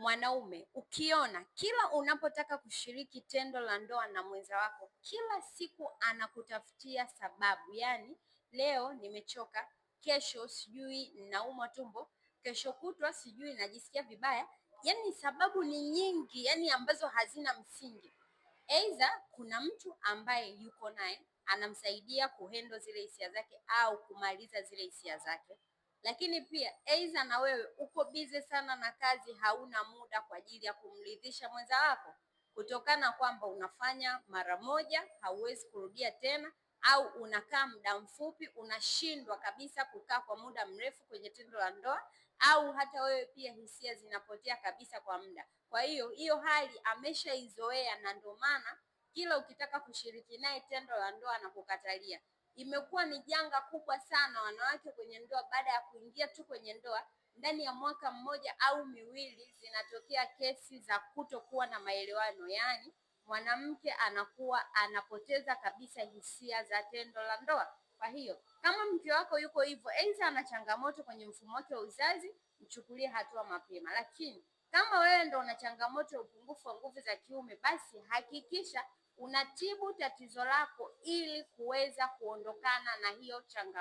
mwanaume, ukiona kila unapotaka kushiriki tendo la ndoa na mwenza wako, kila siku anakutafutia sababu, yaani leo nimechoka, kesho sijui ninaumwa tumbo, kesho kutwa sijui najisikia vibaya, yaani sababu ni nyingi, yaani ambazo hazina msingi. Aidha kuna mtu ambaye yuko naye anamsaidia kuhandle zile hisia zake au kumaliza zile hisia zake, lakini pia aidha na wewe uko bize sana na kazi, hauna muda kwa ajili ya kumridhisha mwenza wako, kutokana kwamba unafanya mara moja, hauwezi kurudia tena, au unakaa muda mfupi, unashindwa kabisa kukaa kwa muda mrefu kwenye tendo la ndoa, au hata wewe pia hisia zinapotea kabisa kwa muda. Kwa hiyo hali ameshaizoea, na ndio maana kila ukitaka kushiriki naye tendo la ndoa na kukatalia. Imekuwa ni janga kubwa sana wanawake kwenye ndoa. Baada ya kuingia tu kwenye ndoa, ndani ya mwaka mmoja au miwili zinatokea kesi za kutokuwa na maelewano, yaani mwanamke anakuwa anapoteza kabisa hisia za tendo la ndoa. Kwa hiyo kama mke wako yuko hivyo, aidha ana changamoto kwenye mfumo wake wa uzazi, mchukulie hatua mapema. Lakini kama wewe ndo una changamoto ya upungufu wa nguvu za kiume, basi hakikisha unatibu tatizo lako ili kuweza kuondokana na hiyo changamoto.